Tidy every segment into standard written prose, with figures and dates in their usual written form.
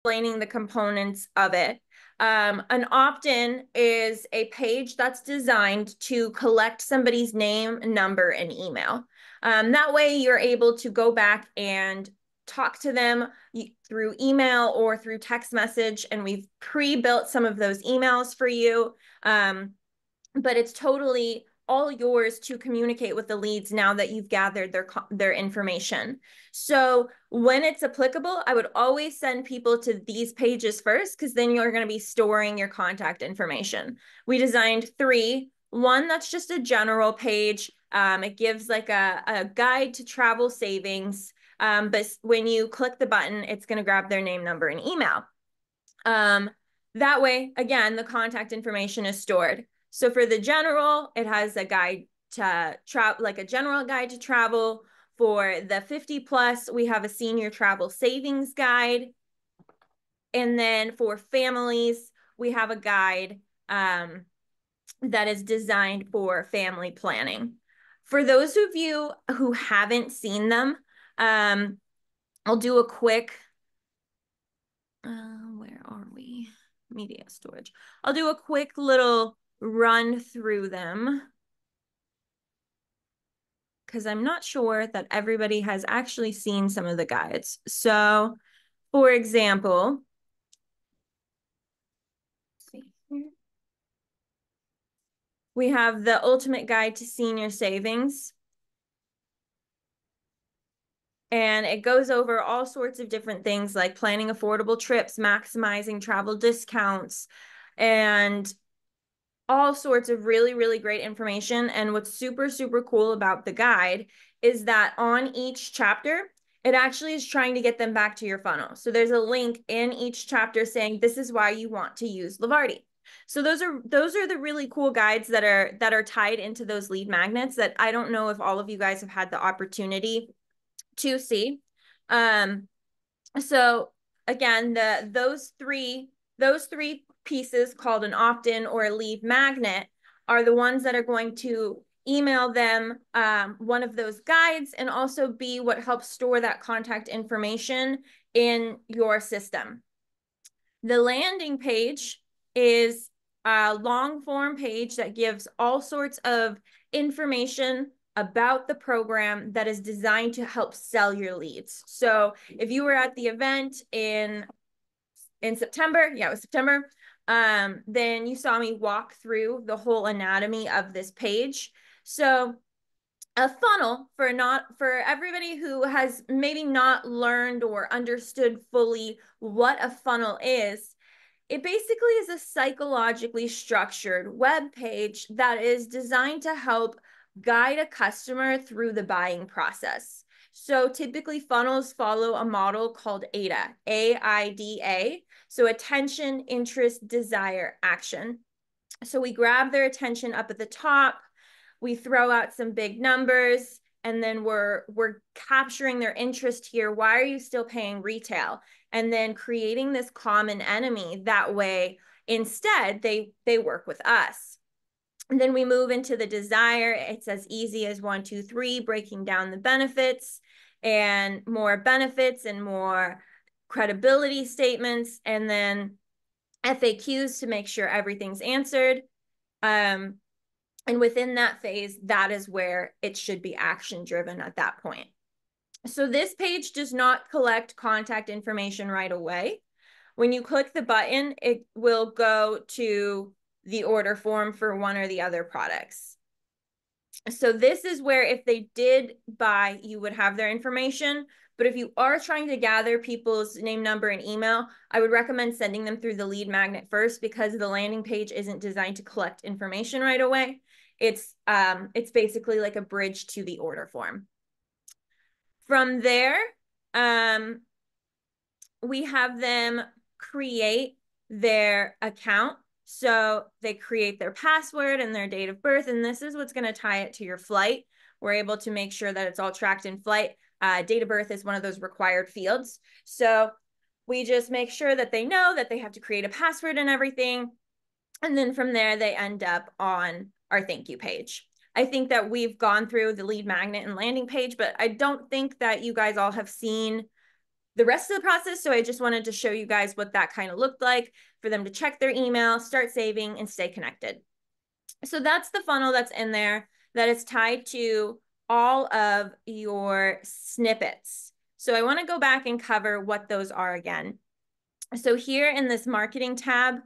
explaining the components of it. An opt-in is a page that's designed to collect somebody's name, number, and email. That way you're able to go back and talk to them through email or through text message, and we've pre-built some of those emails for you. But it's totally all yours to communicate with the leads now that you've gathered their information. So when it's applicable, I would always send people to these pages first, because then you're going to be storing your contact information. We designed 3. One that's just a general page. It gives like a guide to travel savings. But when you click the button, it's going to grab their name, number, and email. That way, again, the contact information is stored. So for the general, it has a guide to travel, like a general guide to travel. For the 50 plus, we have a senior travel savings guide. And then for families, we have a guide that is designed for family planning. For those of you who haven't seen them, I'll do a quick, where are we? Media storage. I'll do a quick little run through them, because I'm not sure that everybody has actually seen some of the guides. So, for example, let's see here. We have the Ultimate Guide to Senior Savings. And it goes over all sorts of different things like planning affordable trips, maximizing travel discounts, and all sorts of really, really great information. And what's super, super cool about the guide is that on each chapter, it actually is trying to get them back to your funnel. So there's a link in each chapter saying, this is why you want to use Levarti. So those are the really cool guides that are tied into those lead magnets that I don't know if all of you guys have had the opportunity to see. So again, those three pieces, called an opt-in or a lead magnet, are the ones that are going to email them one of those guides, and also be what helps store that contact information in your system. The landing page is a long form page that gives all sorts of information about the program that is designed to help sell your leads. So if you were at the event in September, yeah, it was September, then you saw me walk through the whole anatomy of this page. So a funnel, for everybody who has maybe not learned or understood fully what a funnel is, it basically is a psychologically structured web page that is designed to help guide a customer through the buying process. So typically funnels follow a model called AIDA, A-I-D-A. So attention, interest, desire, action. So we grab their attention up at the top, we throw out some big numbers, and then we're capturing their interest here. Why are you still paying retail? And then creating this common enemy. That way, instead, they work with us. And then we move into the desire. It's as easy as 1, 2, 3, breaking down the benefits, and more benefits and more credibility statements, and then FAQs to make sure everything's answered. And within that phase, that is where it should be action driven at that point. So this page does not collect contact information right away. When you click the button, it will go to the order form for one or the other products. So this is where, if they did buy, you would have their information. But if you are trying to gather people's name, number, and email, I would recommend sending them through the lead magnet first, because the landing page isn't designed to collect information right away. It's basically like a bridge to the order form. From there, we have them create their account. So they create their password and their date of birth, and this is what's going to tie it to your flight. We're able to make sure that it's all tracked in flight. Date of birth is one of those required fields. So we just make sure that they know that they have to create a password and everything. And then from there, they end up on our thank you page. I think that we've gone through the lead magnet and landing page, but I don't think that you guys all have seen the rest of the process. So I just wanted to show you guys what that kind of looked like for them to check their email, start saving, and stay connected. So that's the funnel that's in there that is tied to all of your snippets. So I want to go back and cover what those are again. So here in this marketing tab,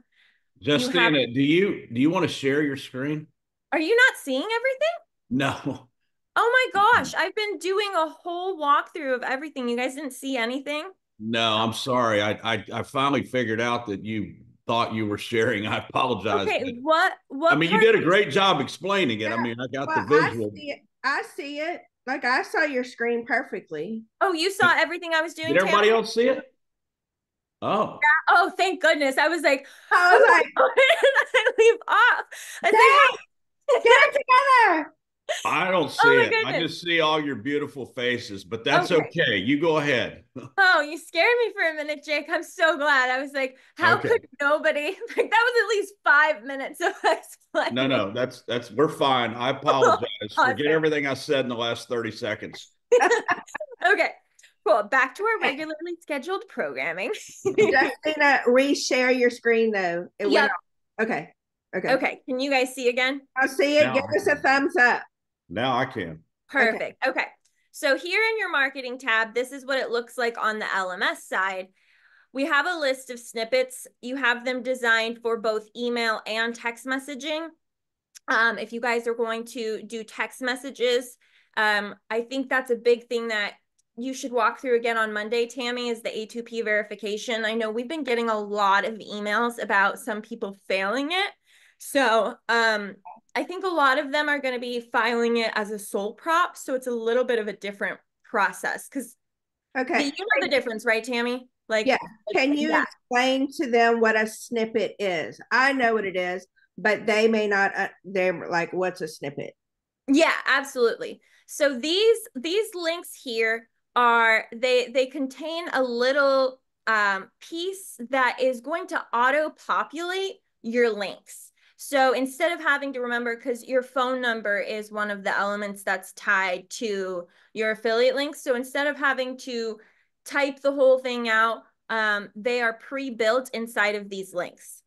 you have, Justina, do you want to share your screen? are you not seeing everything? No. Oh my gosh, I've been doing a whole walkthrough of everything. You guys didn't see anything? No, I'm sorry. I finally figured out that you thought you were sharing. I apologize. Okay, But I what mean, you part? did a great job explaining it. I Yeah. mean, I got the Well, I visual. see it. I see it. Like I saw your screen perfectly. Oh, you saw Did, everything I was did doing, Tammy? everybody else see it? Oh, Oh, thank goodness. I was like, I was oh, like, where did I leave off? I was dang, like, get it together. I don't oh see my it. I goodness. just see all your beautiful faces, but that's Okay. okay. You go ahead. Oh, you scared me for a minute, Jake. I'm so glad. I was like, how Okay. could nobody? Like, that was at least 5 minutes of No, explaining. no, that's we're fine. I apologize. Forget Awesome. everything I said in the last 30 seconds. Okay, cool. Back to our regularly scheduled programming. Justina, reshare your screen though. It went Yep. off. Okay. Okay. Okay. Can you guys see again? I'll see it. Give Now I us a can. thumbs up. Now I can. Okay. Perfect. Okay. So here in your marketing tab, this is what it looks like on the LMS side. We have a list of snippets. You have them designed for both email and text messaging. If you guys are going to do text messages, I think that's a big thing that you should walk through again on Monday, Tammy, is the A2P verification. I know we've been getting a lot of emails about some people failing it. So I think a lot of them are going to be filing it as a sole prop. So it's a little bit of a different process because Okay. you know the difference, right, Tammy? Yeah. Can you Yeah. explain to them what a snippet is? I know what it is, but they may not. They're like, what's a snippet? Yeah, absolutely. So these links here are they contain a little piece that is going to auto populate your links. So instead of having to remember, because your phone number is one of the elements that's tied to your affiliate links. So instead of having to type the whole thing out, they are pre-built inside of these links.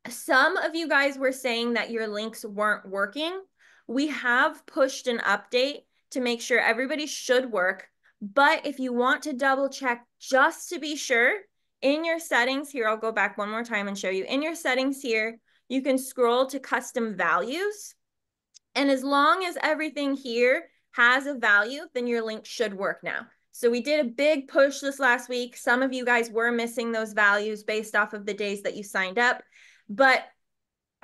Some of you guys were saying that your links weren't working. We have pushed an update to make sure everybody should work. But if you want to double check just to be sure, in your settings here, I'll go back one more time and show you. In your settings here, you can scroll to custom values. And as long as everything here has a value, then your link should work now. So we did a big push this last week. Some of you guys were missing those values based off of the days that you signed up, but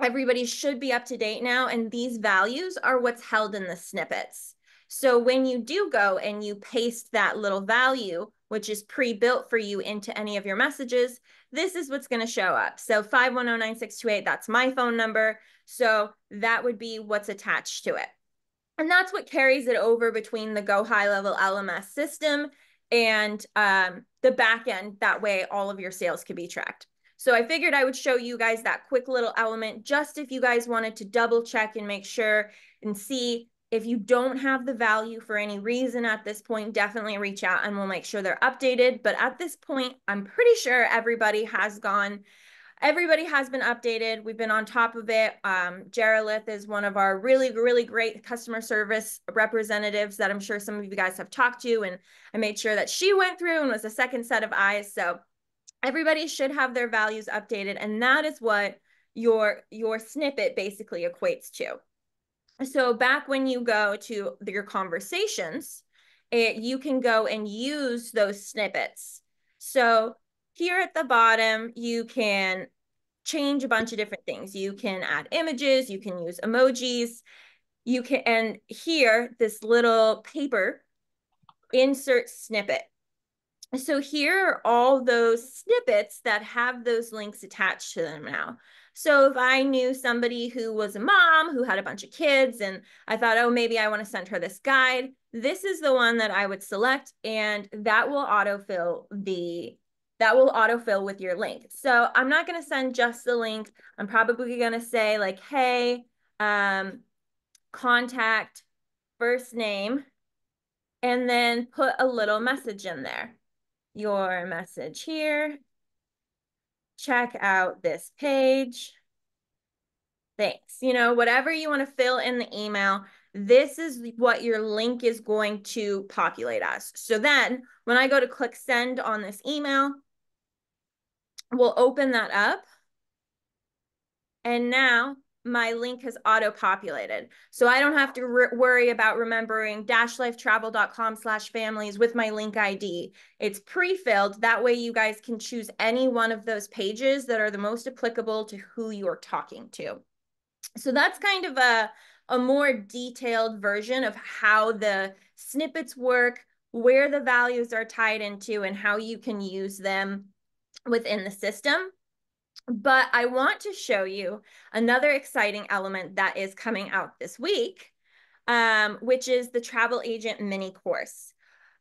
everybody should be up to date now. And these values are what's held in the snippets. So when you do go and you paste that little value, which is pre-built for you into any of your messages, this is what's going to show up. So 5109628, that's my phone number. So that would be what's attached to it. And that's what carries it over between the Go High Level LMS system and the back end. That way, all of your sales can be tracked. So I figured I would show you guys that quick little element just if you guys wanted to double check and make sure and see if you don't have the value for any reason at this point, definitely reach out and we'll make sure they're updated. But at this point, I'm pretty sure everybody has been updated. We've been on top of it. Jarelith is one of our really, really great customer service representatives that I'm sure some of you guys have talked to. And I made sure that she went through and was a second set of eyes. So everybody should have their values updated. And that is what your snippet basically equates to. So back when you go to your conversations, you can go and use those snippets. So here at the bottom, you can change a bunch of different things. You can add images, you can use emojis, you can, and here, this little paper, insert snippet. So here are all those snippets that have those links attached to them now. So if I knew somebody who was a mom who had a bunch of kids and I thought, oh, maybe I want to send her this guide, this is the one that I would select and that will autofill with your link. So I'm not going to send just the link. I'm probably going to say like, hey, contact first name, and then put a little message in there. your message here. Check out this page. Thanks. You know, whatever you want to fill in the email, this is what your link is going to populate as. So then when I go to click send on this email, we'll open that up. And now my link has auto-populated. So I don't have to worry about remembering dashlifetravel.com/families with my link ID. It's pre-filled. That way you guys can choose any one of those pages that are the most applicable to who you're talking to. So that's kind of a more detailed version of how the snippets work, where the values are tied into, and how you can use them within the system. But I want to show you another exciting element that is coming out this week, which is the travel agent mini course.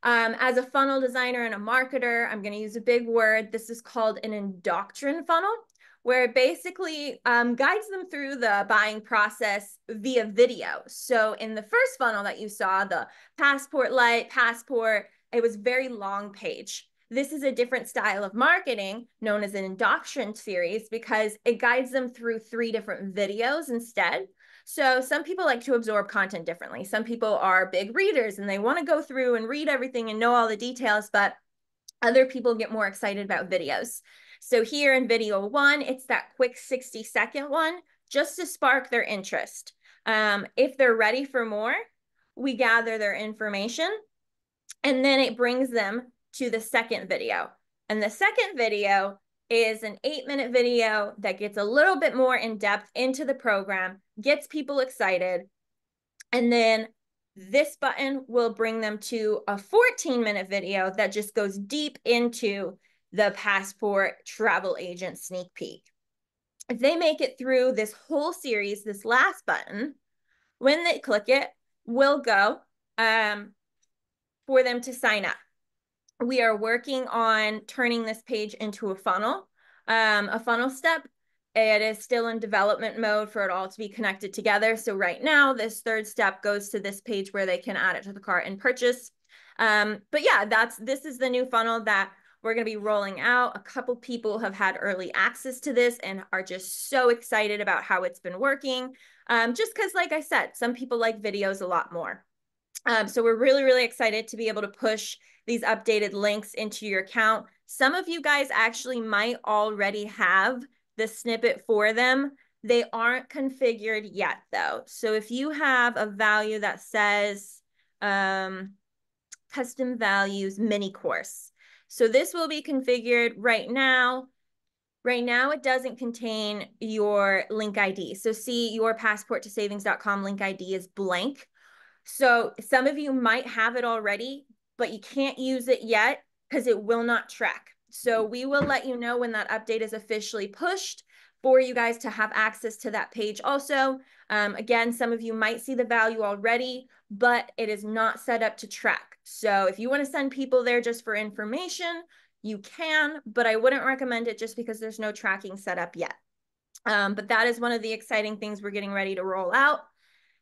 As a funnel designer and a marketer, I'm going to use a big word. This is called an indoctrination funnel, where it basically guides them through the buying process via video. So in the first funnel that you saw, the passport light, passport, it was very long page. This is a different style of marketing known as an indoctrination series because it guides them through 3 different videos instead. So some people like to absorb content differently. Some people are big readers and they want to go through and read everything and know all the details, but other people get more excited about videos. So here in video 1, it's that quick 60-second one just to spark their interest. If they're ready for more, we gather their information and then it brings them to the second video. And the second video is an 8-minute video that gets a little bit more in depth into the program, gets people excited. And then this button will bring them to a 14-minute video that just goes deep into the passport travel agent sneak peek. If they make it through this whole series, this last button, when they click it, will go for them to sign up. We are working on turning this page into a funnel step. It is still in development mode for it all to be connected together. So right now, this third step goes to this page where they can add it to the cart and purchase. But yeah, this is the new funnel that we're going to be rolling out. A couple people have had early access to this and are just so excited about how it's been working. Just because, like I said, some people like videos a lot more. So we're really, really excited to be able to push these updated links into your account. Some of you guys actually might already have the snippet for them. They aren't configured yet though. So if you have a value that says custom values mini course. So this will be configured right now. Right now, it doesn't contain your link ID. So see, your passport to savings.com link ID is blank. So some of you might have it already, but you can't use it yet because it will not track. So we will let you know when that update is officially pushed for you guys to have access to that page also. Again, some of you might see the value already, but it is not set up to track. So if you want to send people there just for information, you can, but I wouldn't recommend it just because there's no tracking set up yet. But that is one of the exciting things we're getting ready to roll out.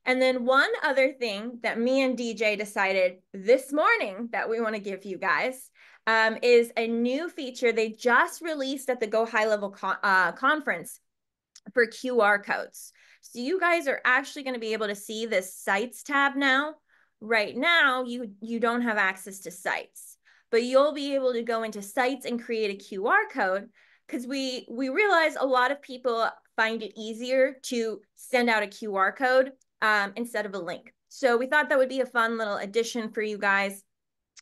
And then one other thing that me and DJ decided this morning that we want to give you guys is a new feature they just released at the Go High Level conference for QR codes. So you guys are actually going to be able to see this Sites tab now. Right now, you don't have access to Sites, but you'll be able to go into Sites and create a QR code because we realize a lot of people find it easier to send out a QR code instead of a link. So we thought that would be a fun little addition for you guys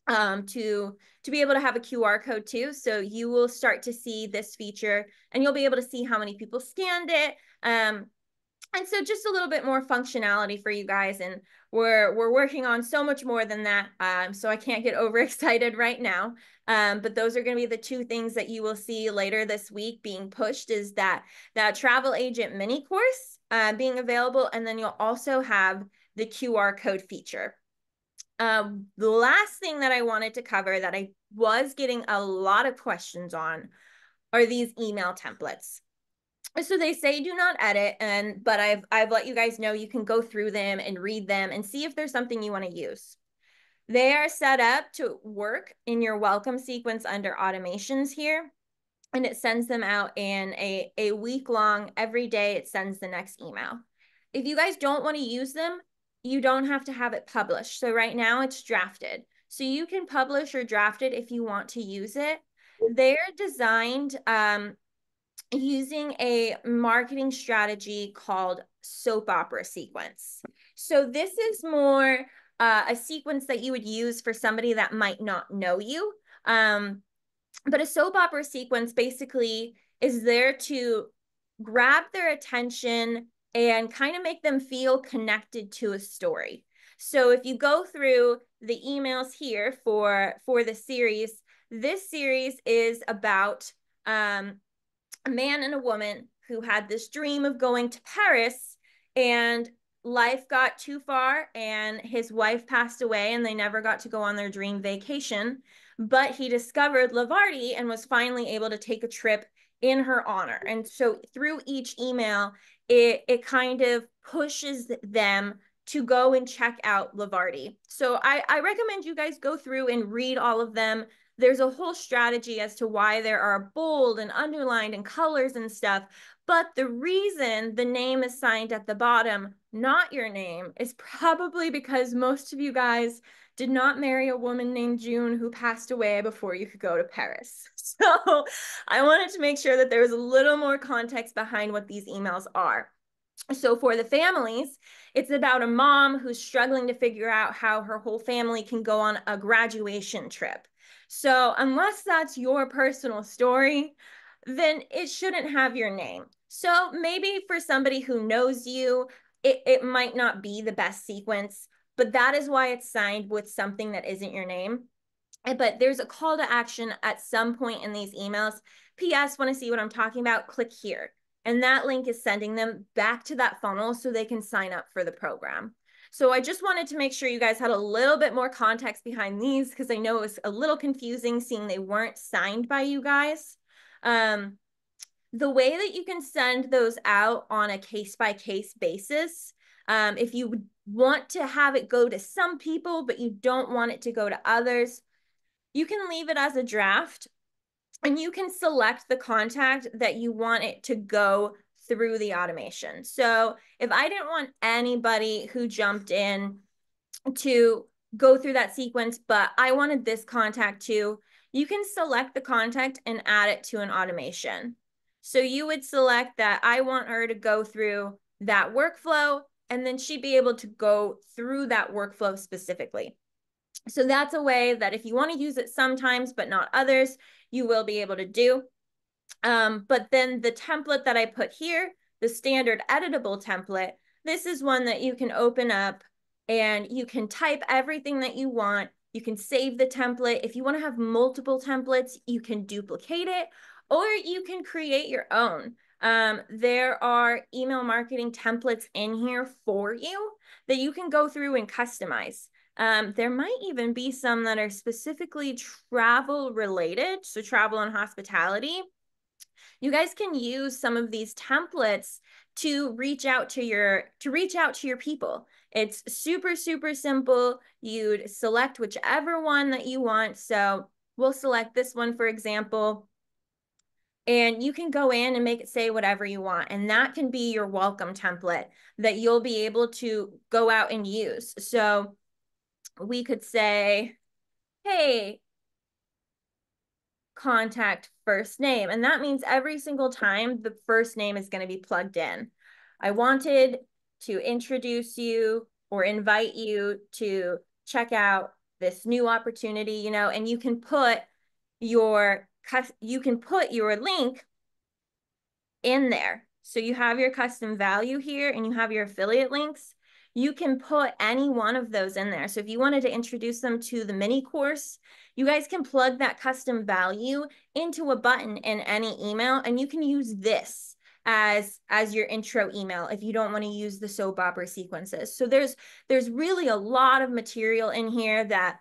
to be able to have a QR code too. So you will start to see this feature and you'll be able to see how many people scanned it. And so just a little bit more functionality for you guys. And we're working on so much more than that. So I can't get overexcited right now. But those are going to be the 2 things that you will see later this week being pushed is that travel agent mini course being available. And then you'll also have the QR code feature. The last thing that I wanted to cover that I was getting a lot of questions on are these email templates. So they say do not edit, but I've let you guys know you can go through them and read them and see if there's something you want to use. They are set up to work in your welcome sequence under automations here. And it sends them out in a week long, every day it sends the next email. If you guys don't want to use them, you don't have to have it published. So right now it's drafted. So you can publish or draft it if you want to use it. They're designed using a marketing strategy called soap opera sequence. So this is more a sequence that you would use for somebody that might not know you. But a soap opera sequence basically is there to grab their attention and kind of make them feel connected to a story. So if you go through the emails here for the series, this series is about a man and a woman who had this dream of going to Paris, and life got too far and his wife passed away and they never got to go on their dream vacation. But he discovered Levarti and was finally able to take a trip in her honor. And so through each email, it kind of pushes them to go and check out Levarti. So I recommend you guys go through and read all of them. There's a whole strategy as to why there are bold and underlined and colors and stuff. But the reason the name is signed at the bottom, not your name, is probably because most of you guys did not marry a woman named June who passed away before you could go to Paris. So I wanted to make sure that there was a little more context behind what these emails are. So for the families, it's about a mom who's struggling to figure out how her whole family can go on a graduation trip. So unless that's your personal story, then it shouldn't have your name. So maybe for somebody who knows you, it might not be the best sequence, but that is why it's signed with something that isn't your name. But there's a call to action at some point in these emails. PS, want to see what I'm talking about? Click here. And that link is sending them back to that funnel so they can sign up for the program. So I just wanted to make sure you guys had a little bit more context behind these because I know it was a little confusing seeing they weren't signed by you guys. The way that you can send those out on a case-by-case basis, if you want to have it go to some people, but you don't want it to go to others, you can leave it as a draft and you can select the contact that you want it to go through the automation. So if I didn't want anybody who jumped in to go through that sequence, but I wanted this contact too, you can select the contact and add it to an automation. So you would select that I want her to go through that workflow, and then she'd be able to go through that workflow specifically. So that's a way that if you want to use it sometimes, but not others, you will be able to do. But then the template that I put here, the standard editable template, this is one that you can open up and you can type everything that you want. You can save the template. If you want to have multiple templates, you can duplicate it or you can create your own. There are email marketing templates in here for you that you can go through and customize. There might even be some that are specifically travel related, so travel and hospitality. You guys can use some of these templates to reach out to your people. It's super, super simple. You'd select whichever one that you want. So we'll select this one, for example, and you can go in and make it say whatever you want. And that can be your welcome template that you'll be able to go out and use. So we could say, hey, contact first name. And that means every single time the first name is going to be plugged in. I wanted to introduce you or invite you to check out this new opportunity, you know, and you can put your link in there. So you have your custom value here and you have your affiliate links. You can put any one of those in there. So if you wanted to introduce them to the mini course, you guys can plug that custom value into a button in any email, and you can use this as your intro email if you don't want to use the soap opera sequences. So there's really a lot of material in here that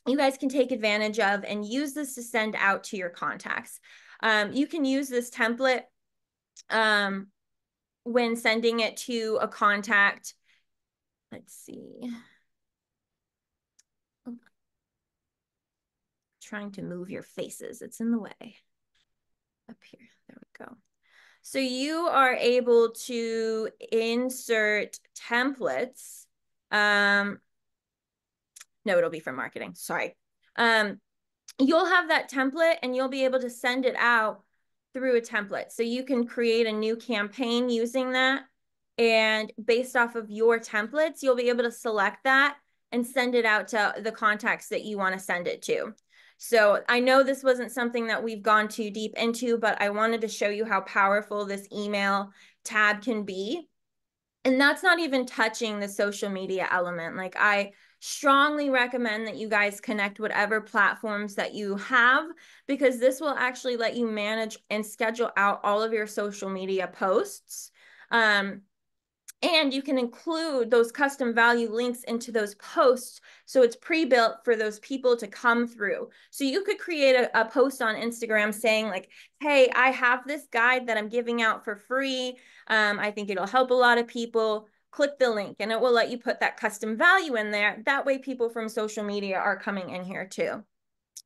you guys can take advantage of and use this to send out to your contacts. You can use this template when sending it to a contact. Let's see. trying to move your faces. It's in the way. Up here. There we go. So you are able to insert templates. No, it'll be for marketing. Sorry. You'll have that template and you'll be able to send it out through a template. So you can create a new campaign using that. And based off of your templates, you'll be able to select that and send it out to the contacts that you want to send it to. So I know this wasn't something that we've gone too deep into, but I wanted to show you how powerful this email tab can be. And that's not even touching the social media element. Like, I strongly recommend that you guys connect whatever platforms that you have, because this will actually let you manage and schedule out all of your social media posts. And you can include those custom value links into those posts. So it's pre-built for those people to come through. So you could create a post on Instagram saying like, hey, I have this guide that I'm giving out for free. I think it'll help a lot of people. Click the link and it will let you put that custom value in there. That way people from social media are coming in here too.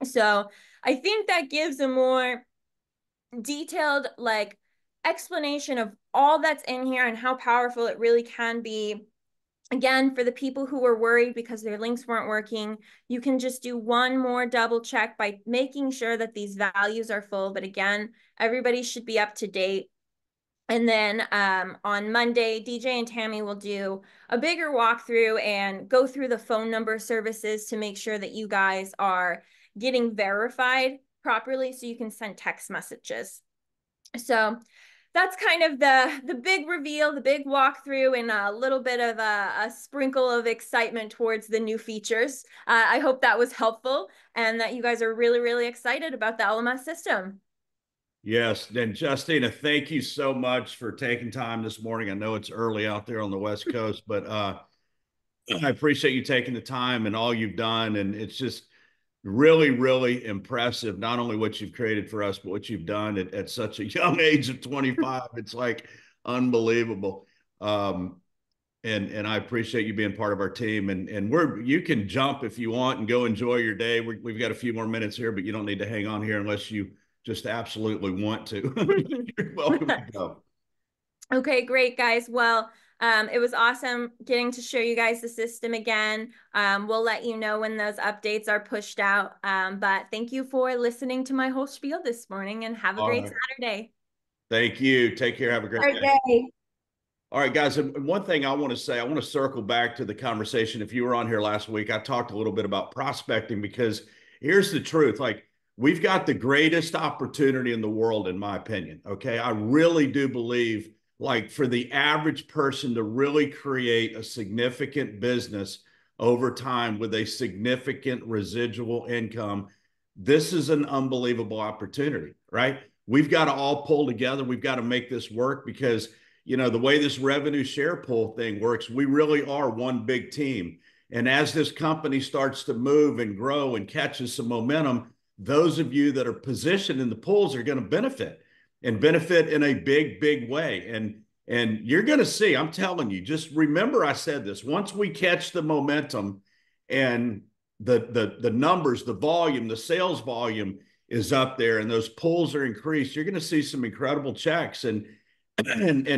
So I think that gives a more detailed like explanation of all that's in here and how powerful it really can be. Again, for the people who were worried because their links weren't working, you can just do one more double check by making sure that these values are full. But again, everybody should be up to date. And then on Monday, DJ and Tammy will do a bigger walkthrough and go through the phone number services to make sure that you guys are getting verified properly so you can send text messages. So that's kind of the big reveal, the big walkthrough, and a little bit of a sprinkle of excitement towards the new features. I hope that was helpful and that you guys are really, really excited about the LMS system. Yes. And Justina, thank you so much for taking time this morning. I know it's early out there on the West Coast, but I appreciate you taking the time and all you've done. And it's just really, really impressive, not only what you've created for us, but what you've done at such a young age of 25. It's like unbelievable. And I appreciate you being part of our team. And you can jump if you want and go enjoy your day. We've got a few more minutes here, but you don't need to hang on here unless you just absolutely want to. You're welcome to go. Okay, great, guys. Well, it was awesome getting to show you guys the system again. We'll let you know when those updates are pushed out. But thank you for listening to my whole spiel this morning and have a great Saturday. Thank you. Take care. Have a great day. All right, guys. And one thing I want to say, I want to circle back to the conversation. If you were on here last week, I talked a little bit about prospecting, because here's the truth. Like, we've got the greatest opportunity in the world, in my opinion. Okay. I really do believe, like, for the average person to really create a significant business over time with a significant residual income, this is an unbelievable opportunity, right? We've got to all pull together. We've got to make this work, because the way this revenue share pool thing works, we really are one big team. And as this company starts to move and grow and catches some momentum, those of you that are positioned in the pools are going to benefit, and benefit in a big, big way. And you're going to see, I'm telling you, just remember I said this, once we catch the momentum and the numbers, the volume, the sales volume is up there and those pools are increased, you're going to see some incredible checks. And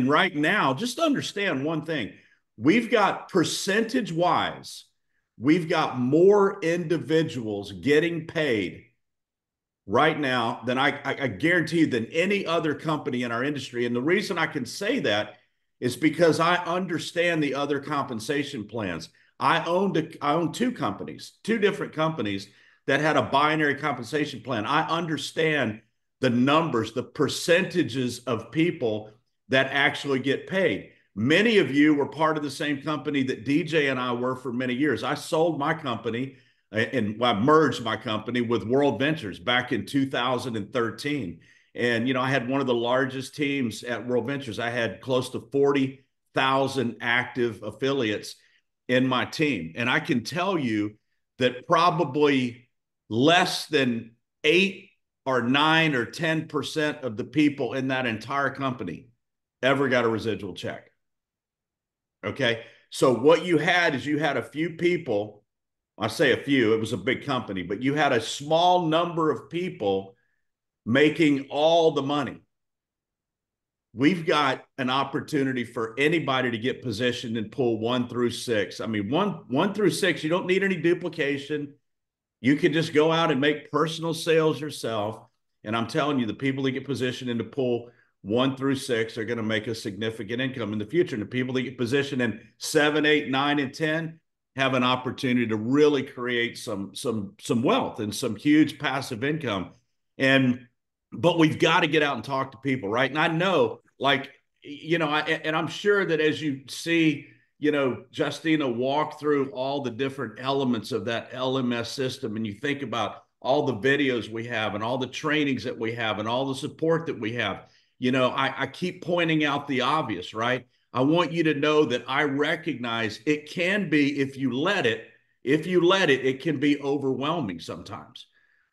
right now, just understand one thing. We've got percentage wise, we've got more individuals getting paid right now than I guarantee you than any other company in our industry. And the reason I can say that is because I understand the other compensation plans. I own two companies, two different companies that had a binary compensation plan. I understand the numbers, the percentages of people that actually get paid. Many of you were part of the same company that DJ and I were for many years. I sold my company and I merged my company with World Ventures back in 2013. And, I had one of the largest teams at World Ventures. I had close to 40,000 active affiliates in my team. And I can tell you that probably less than 8 or 9 or 10% of the people in that entire company ever got a residual check. Okay. So what you had is you had a few people I say a few, it was a big company, but you had a small number of people making all the money. We've got an opportunity for anybody to get positioned in pool 1 through 6. I mean, one through 6, you don't need any duplication. You can just go out and make personal sales yourself. And I'm telling you, the people that get positioned into pool 1 through 6 are going to make a significant income in the future. And the people that get positioned in 7, 8, 9, and 10 have an opportunity to really create some wealth and some huge passive income. But we've got to get out and talk to people, right? And I know, like, and I'm sure that as you see, Justina walk through all the different elements of that LMS system, and you think about all the videos we have and all the trainings that we have and all the support that we have, I keep pointing out the obvious, right? I want you to know that I recognize it can be, if you let it, it can be overwhelming sometimes.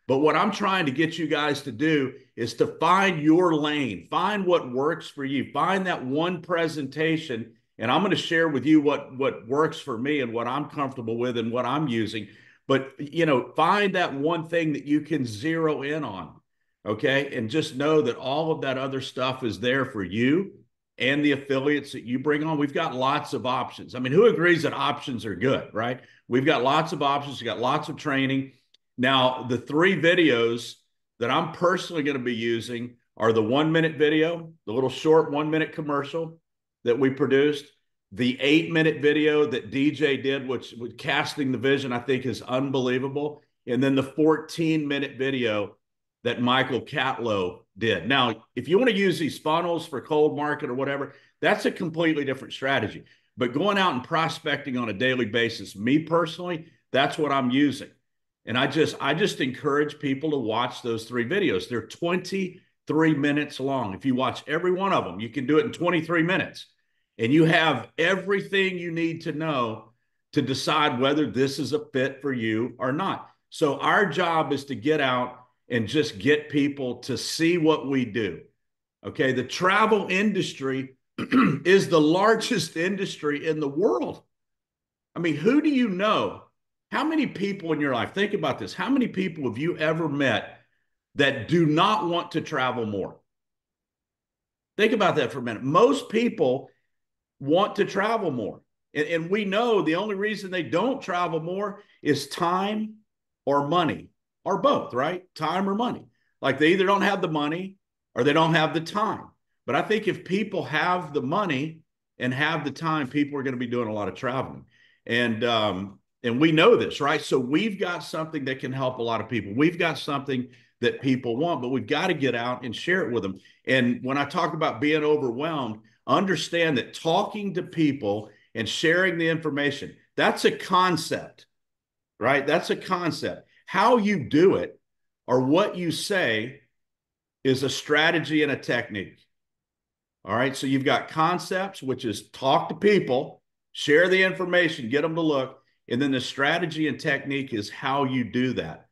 But what I'm trying to get you guys to do is to find your lane, find what works for you, find that one presentation. And I'm going to share with you what works for me and what I'm comfortable with and what I'm using. But, find that one thing that you can zero in on. Okay. And just know that all of that other stuff is there for you and the affiliates that you bring on. We've got lots of options. I mean, who agrees that options are good, right? We've got lots of options. We've got lots of training. Now, the 3 videos that I'm personally going to be using are the 1-minute video, the little short 1-minute commercial that we produced, the 8-minute video that DJ did, which with casting the vision, I think is unbelievable. And then the 14-minute video that Michael Catlow did. Now, if you want to use these funnels for cold market or whatever, that's a completely different strategy. But going out and prospecting on a daily basis, me personally, that's what I'm using. And I just encourage people to watch those 3 videos. They're 23 minutes long. If you watch every one of them, you can do it in 23 minutes. And you have everything you need to know to decide whether this is a fit for you or not. So our job is to get out and just get people to see what we do. Okay, the travel industry is the largest industry in the world. I mean, who do you know? How many people in your life, think about this, how many people have you ever met that do not want to travel more? Think about that for a minute. Most people want to travel more. And we know the only reason they don't travel more is time or money or both, right? Time or money. Like they either don't have the money or they don't have the time. But I think if people have the money and have the time, people are going to be doing a lot of traveling. And we know this, right? So we've got something that can help a lot of people. We've got something that people want, but we've got to get out and share it with them. And when I talk about being overwhelmed, understand that talking to people and sharing the information, that's a concept, right? That's a concept. How you do it or what you say is a strategy and a technique. All right. So you've got concepts, which is talk to people, share the information, get them to look. And then the strategy and technique is how you do that.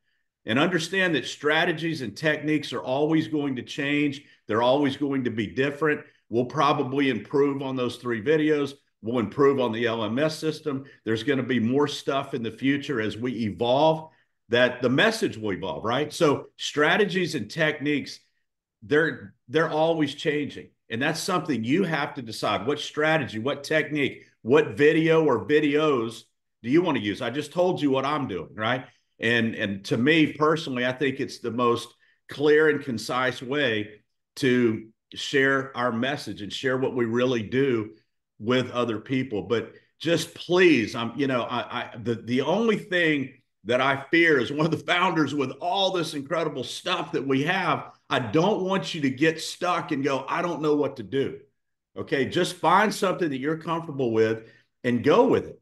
And understand that strategies and techniques are always going to change. They're always going to be different. We'll probably improve on those 3 videos. We'll improve on the LMS system. There's going to be more stuff in the future as we evolve, that the message will evolve, right? So strategies and techniques, they're always changing. And that's something you have to decide. What strategy, what technique, what video or videos do you want to use? I just told you what I'm doing, right? And to me personally, I think it's the most clear and concise way to share our message and share what we really do with other people. But just please, the only thing that I fear is one of the founders with all this incredible stuff that we have. I don't want you to get stuck and go, I don't know what to do. Okay, just find something that you're comfortable with and go with it.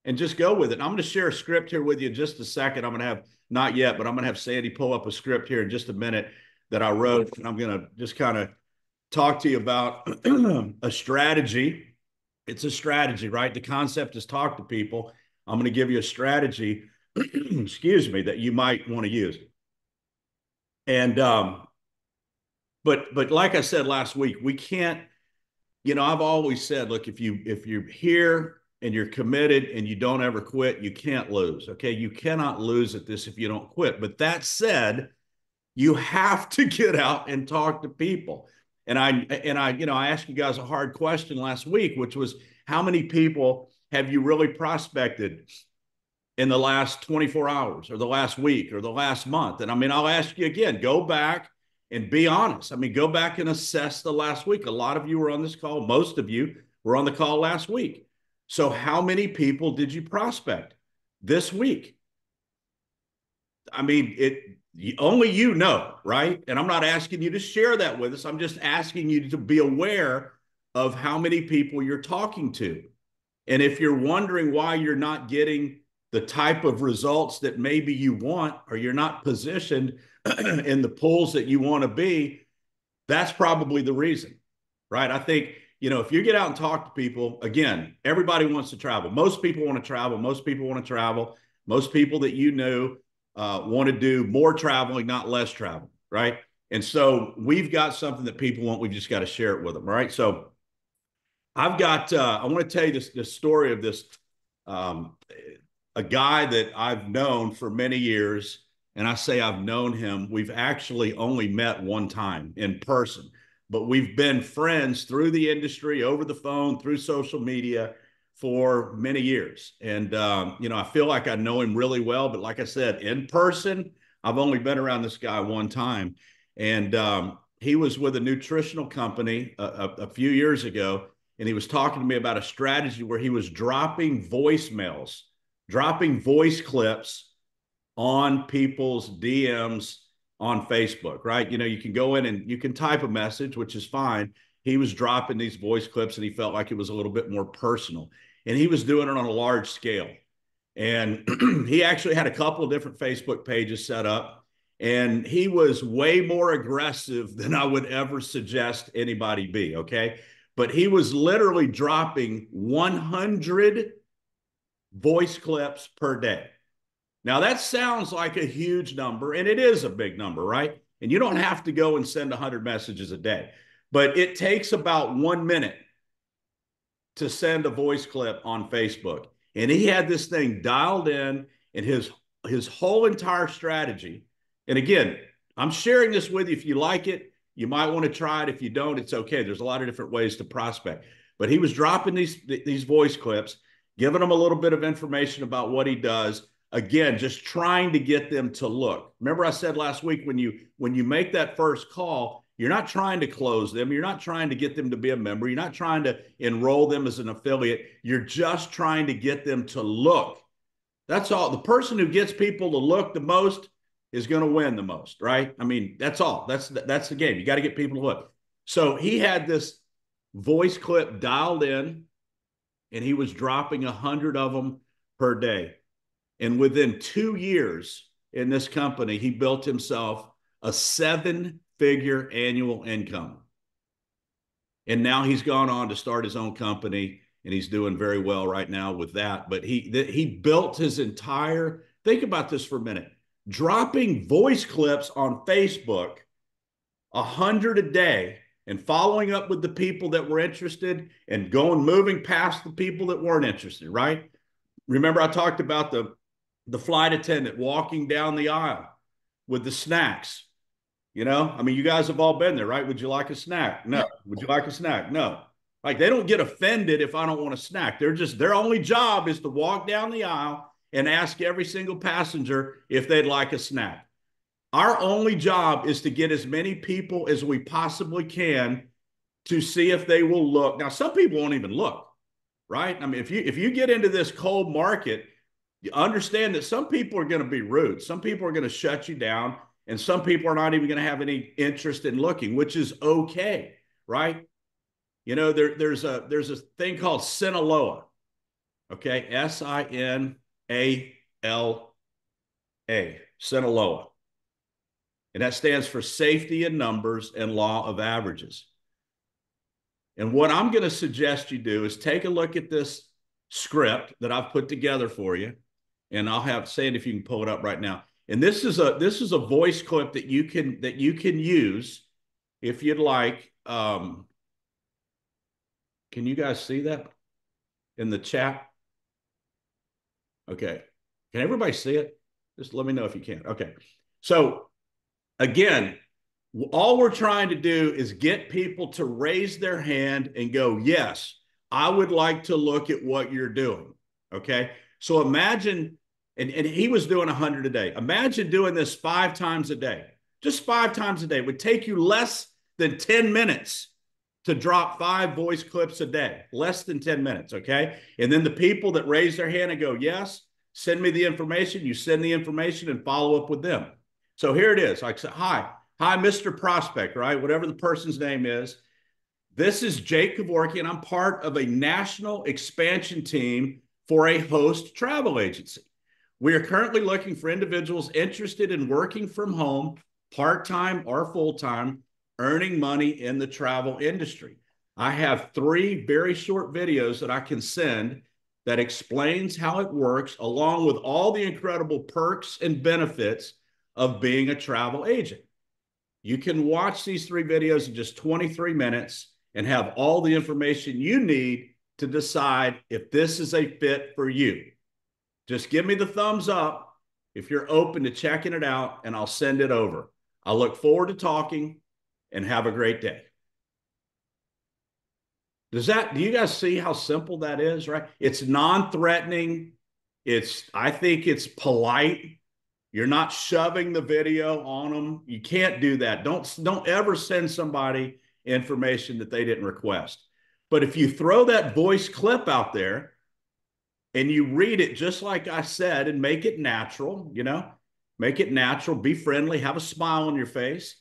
And just go with it. And I'm going to share a script here with you in just a second. I'm going to have, not yet, but I'm going to have Sandy pull up a script here in just a minute that I wrote. And I'm going to just kind of talk to you about a strategy. It's a strategy, right? The concept is talk to people. I'm going to give you a strategy, excuse me, that you might want to use. And, but like I said last week, we can't, I've always said, look, if you're here and you're committed and you don't ever quit, you can't lose. Okay. You cannot lose at this if you don't quit. But that said, you have to get out and talk to people. And I asked you guys a hard question last week, which was, how many people have you really prospected in the last 24 hours or the last week or the last month? And I mean, I'll ask you again, go back and be honest. I mean, go back and assess the last week. A lot of you were on this call. Most of you were on the call last week. So how many people did you prospect this week? I mean, only you know, right? And I'm not asking you to share that with us. I'm just asking you to be aware of how many people you're talking to. And if you're wondering why you're not getting the type of results that maybe you want, or you're not positioned in the pools that you want to be, that's probably the reason, right? I think, if you get out and talk to people, again, everybody wants to travel. Most people want to travel. Most people want to travel. Most people that you know want to do more traveling, not less travel, right? And so we've got something that people want. We've just got to share it with them, right? So I want to tell you this story of this, a guy that I've known for many years. And I say I've known him. We've actually only met one time in person, but we've been friends through the industry, over the phone, through social media for many years. And, I feel like I know him really well, but like I said, in person, I've only been around this guy one time. And he was with a nutritional company a few years ago. And he was talking to me about a strategy where he was dropping voice clips on people's DMs on Facebook, right? You can go in and you can type a message, which is fine. He was dropping these voice clips and he felt like it was a little bit more personal. And he was doing it on a large scale. And he actually had a couple of different Facebook pages set up. And he was way more aggressive than I would ever suggest anybody be, okay? But he was literally dropping 100 voice clips per day. Now, that sounds like a huge number, and it is a big number, right? And you don't have to go and send 100 messages a day, but it takes about 1 minute to send a voice clip on Facebook. And he had this thing dialed in, and his whole entire strategy. And again, I'm sharing this with you. If you like it, you might want to try it. If you don't, it's okay. There's a lot of different ways to prospect. But he was dropping these voice clips, giving them a little bit of information about what he does. Again, just trying to get them to look. Remember, I said last week, when you make that first call, you're not trying to close them. You're not trying to get them to be a member. You're not trying to enroll them as an affiliate. You're just trying to get them to look. That's all. The person who gets people to look the most is going to win the most, right? I mean, that's all. That's the game. You got to get people to look. So he had this voice clip dialed in, and he was dropping 100 of them per day. And within 2 years in this company, he built himself a 7-figure annual income. And now he's gone on to start his own company, and he's doing very well right now with that. But he built his entire, think about this for a minute, dropping voice clips on Facebook, 100 a day, and following up with the people that were interested and moving past the people that weren't interested, right? Remember, I talked about the flight attendant walking down the aisle with the snacks. I mean, you guys have all been there, right? Would you like a snack? No. Would you like a snack? No. Like, they don't get offended if I don't want a snack. Their only job is to walk down the aisle and ask every single passenger if they'd like a snack. Our only job is to get as many people as we possibly can to see if they will look. Now, some people won't even look, right? I mean, if you get into this cold market, you understand that some people are going to be rude. Some people are going to shut you down, and some people are not even going to have any interest in looking, which is okay, right? There's a thing called Sinaloa, okay? SINALA, Sinaloa. And that stands for safety in numbers and law of averages. And what I'm going to suggest you do is take a look at this script that I've put together for you. And I'll have Sandy, if you can pull it up right now. And this is a voice clip that you can use if you'd like. Can you guys see that in the chat? Okay. Can everybody see it? Just let me know if you can. Okay. So again, all we're trying to do is get people to raise their hand and go, yes, I would like to look at what you're doing. Okay. So imagine, and he was doing 100 a day. Imagine doing this 5 times a day, just 5 times a day. It would take you less than 10 minutes to drop 5 voice clips a day, less than 10 minutes. Okay. And then the people that raise their hand and go, yes, send me the information. You send the information and follow up with them. So here it is. Like, hi, Mr. Prospect, right? Whatever the person's name is. This is Jake Kevorkian. I'm part of a national expansion team for a host travel agency. We are currently looking for individuals interested in working from home, part-time or full-time, earning money in the travel industry. I have 3 very short videos that I can send that explains how it works, along with all the incredible perks and benefits of being a travel agent. You can watch these 3 videos in just 23 minutes and have all the information you need to decide if this is a fit for you. Just give me the thumbs up if you're open to checking it out, and I'll send it over. I look forward to talking, and have a great day. Do you guys see how simple that is, right? It's non-threatening. I think it's polite. You're not shoving the video on them. You can't do that. Don't ever send somebody information that they didn't request. But if you throw that voice clip out there and you read it just like I said and make it natural, make it natural, be friendly, have a smile on your face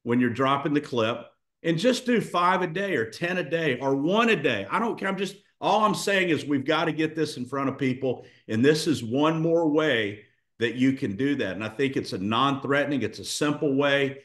when you're dropping the clip, and just do 5 a day or 10 a day or 1 a day. I don't care. All I'm saying is we've got to get this in front of people. And this is one more way that you can do that. And I think it's a non-threatening, it's a simple way.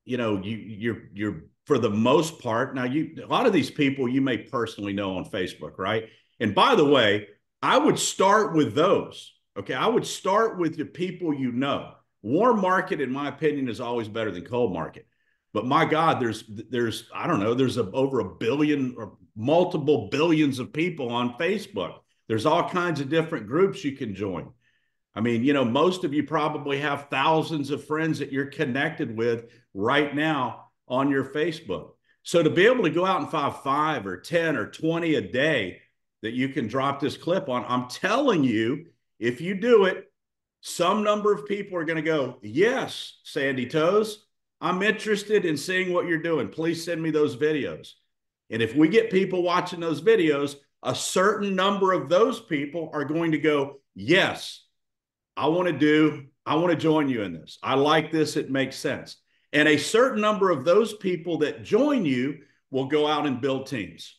You're for the most part, now a lot of these people you may personally know on Facebook, right? And by the way, I would start with those. Okay. I would start with the people you know. Warm market, in my opinion, is always better than cold market. But my God, there's I don't know, there's over 1 billion or multiple billions of people on Facebook. There's all kinds of different groups you can join. I mean, most of you probably have thousands of friends that you're connected with right now on your Facebook. So to be able to go out and find 5 or 10 or 20 a day that you can drop this clip on, I'm telling you, if you do it, some number of people are going to go, yes, Sandy Toes, I'm interested in seeing what you're doing. Please send me those videos. And if we get people watching those videos, a certain number of those people are going to go, yes, I want to join you in this. I like this. It makes sense. And a certain number of those people that join you will go out and build teams,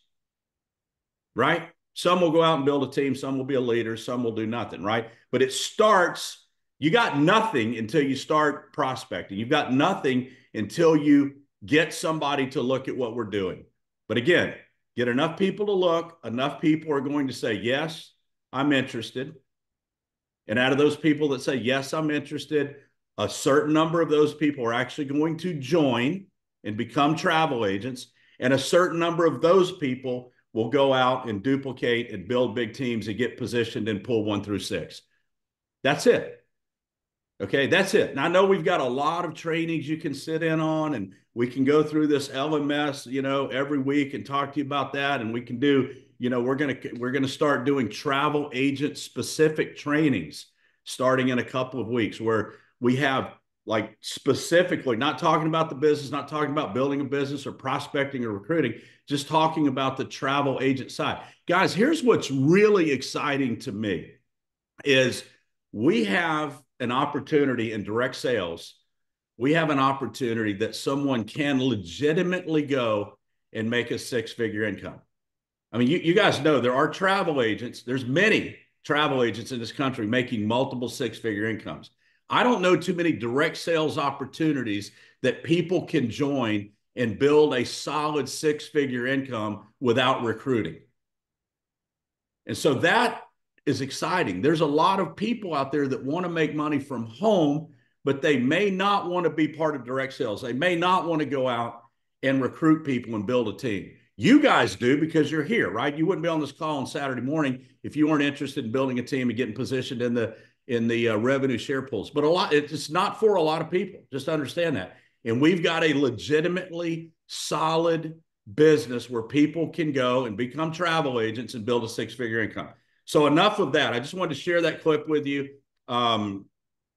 right? Some will go out and build a team. Some will be a leader. Some will do nothing, right? But it starts, you got nothing until you start prospecting. You've got nothing until you get somebody to look at what we're doing. But again, get enough people to look. Enough people are going to say, yes, I'm interested. And out of those people that say, yes, I'm interested, a certain number of those people are actually going to join and become travel agents. And a certain number of those people will go out and duplicate and build big teams and get positioned and pull 1 through 6. That's it. Okay, that's it. And I know we've got a lot of trainings you can sit in on, and we can go through this LMS, every week and talk to you about that. And we can do, we're gonna start doing travel agent specific trainings starting in a couple of weeks, where we have like specifically not talking about the business, not talking about building a business or prospecting or recruiting, just talking about the travel agent side. Guys, here's what's really exciting to me is we have an opportunity in direct sales. We have an opportunity that someone can legitimately go and make a 6-figure income. I mean, you guys know there are travel agents. There's many travel agents in this country making multiple 6-figure incomes. I don't know too many direct sales opportunities that people can join and build a solid 6-figure income without recruiting. And so that is exciting. There's a lot of people out there that want to make money from home, but they may not want to be part of direct sales. They may not want to go out and recruit people and build a team. You guys do because you're here, right? You wouldn't be on this call on Saturday morning if you weren't interested in building a team and getting positioned in the revenue share pools. But it's not for a lot of people. Just understand that. And we've got a legitimately solid business where people can go and become travel agents and build a six-figure income. So enough of that. I just wanted to share that clip with you. And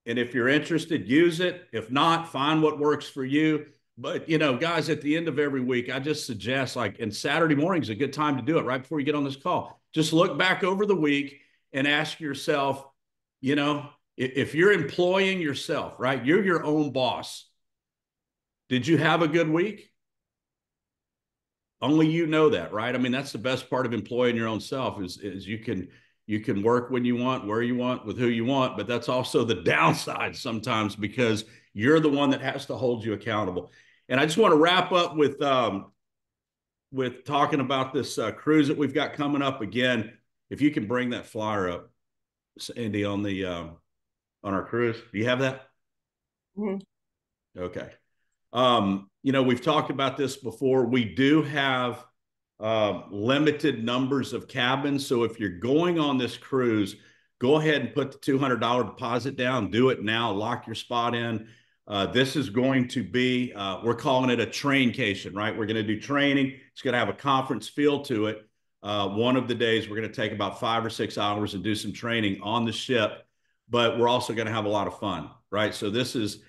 if you're interested, use it. If not, find what works for you. But, guys, at the end of every week, I just suggest, and Saturday morning is a good time to do it right before you get on this call. Just look back over the week and ask yourself, if you're employing yourself, right, you're your own boss. Did you have a good week? Only you know that, right? I mean, that's the best part of employing your own self is you can work when you want, where you want, with who you want, but that's also the downside sometimes because you're the one that has to hold you accountable. And I just want to wrap up with talking about this cruise that we've got coming up again. If you can bring that flyer up, Sandy, on our cruise. Do you have that? Mm-hmm. Okay. We've talked about this before. We do have limited numbers of cabins. So if you're going on this cruise, go ahead and put the $200 deposit down. Do it now. Lock your spot in. This is going to be, we're calling it a traincation, right? We're going to do training. It's going to have a conference feel to it. One of the days, we're going to take about 5 or 6 hours and do some training on the ship, but we're also going to have a lot of fun, right? So this is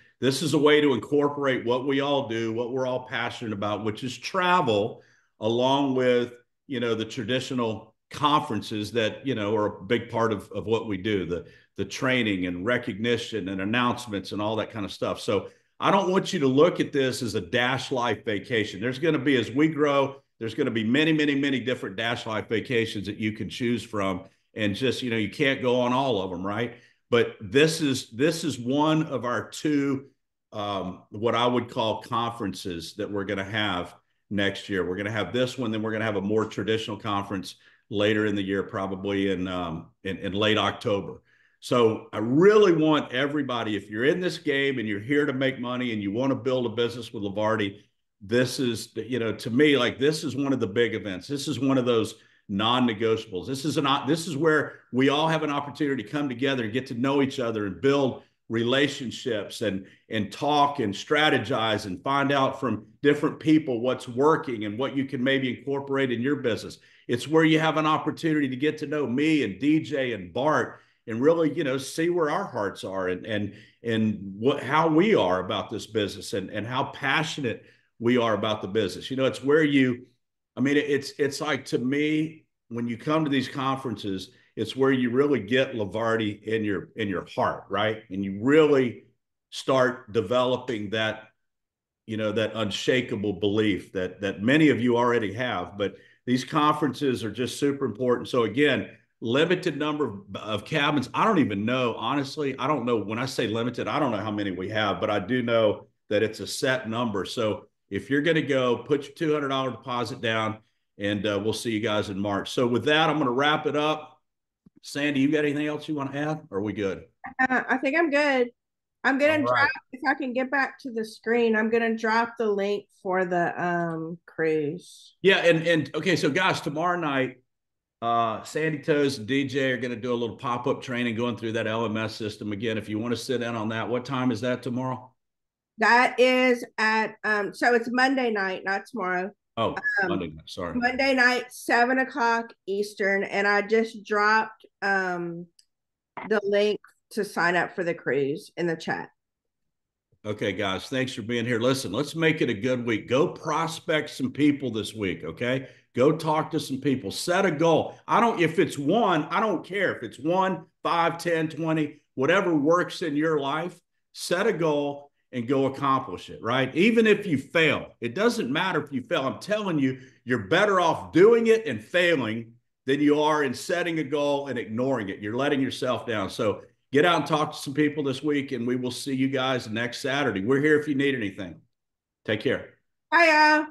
a way to incorporate what we all do, what we're all passionate about, which is travel, along with, the traditional conferences that, are a big part of what we do, the training and recognition and announcements and all that kind of stuff. So I don't want you to look at this as a Dash Life vacation. There's going to be, as we grow, there's going to be many, many, many different Dash Life vacations that you can choose from. And just, you can't go on all of them, right? But this is one of our two, what I would call conferences that we're going to have next year. We're going to have this one, then we're going to have a more traditional conference later in the year, probably in late October. So I really want everybody, if you're in this game and you're here to make money and you want to build a business with Levarti, this is, to me, this is one of the big events. This is one of those non-negotiables. This is where we all have an opportunity to come together and get to know each other and build relationships and talk and strategize and find out from different people what's working and what you can maybe incorporate in your business. It's where you have an opportunity to get to know me and DJ and Bart and really, see where our hearts are and how we are about this business and how passionate we are about the business. It's where it's like, to me, when you come to these conferences, it's where you really get Levarti in your heart, right? And you really start developing that, that unshakable belief that many of you already have. But these conferences are just super important. So again, limited number of cabins. I don't even know, honestly. I don't know. When I say limited, I don't know how many we have, but I do know that it's a set number. So if you're going to go, put your $200 deposit down, and we'll see you guys in March. So with that, I'm going to wrap it up. Sandy, you got anything else you want to add? Or are we good? I think I'm good. I'm going to drop, right. if I can get back to the screen, I'm going to drop the link for the cruise. Yeah. And okay. So guys, tomorrow night, Sandy Toes and DJ are going to do a little pop-up training going through that LMS system. Again, if you want to sit in on that, what time is that tomorrow? That is at, so it's Monday night, not tomorrow. Oh, Monday night, sorry. Monday night, 7:00 Eastern. And I just dropped the link to sign up for the cruise in the chat. Okay, guys, thanks for being here. Listen, let's make it a good week. Go prospect some people this week, okay? Go talk to some people. Set a goal. If it's one, I don't care. If it's 1, 5, 10, 20, whatever works in your life, set a goal and go accomplish it, right? Even if you fail, it doesn't matter if you fail. I'm telling you, you're better off doing it and failing than you are in setting a goal and ignoring it. You're letting yourself down. So get out and talk to some people this week, and we will see you guys next Saturday. We're here if you need anything. Take care. Bye, y'all.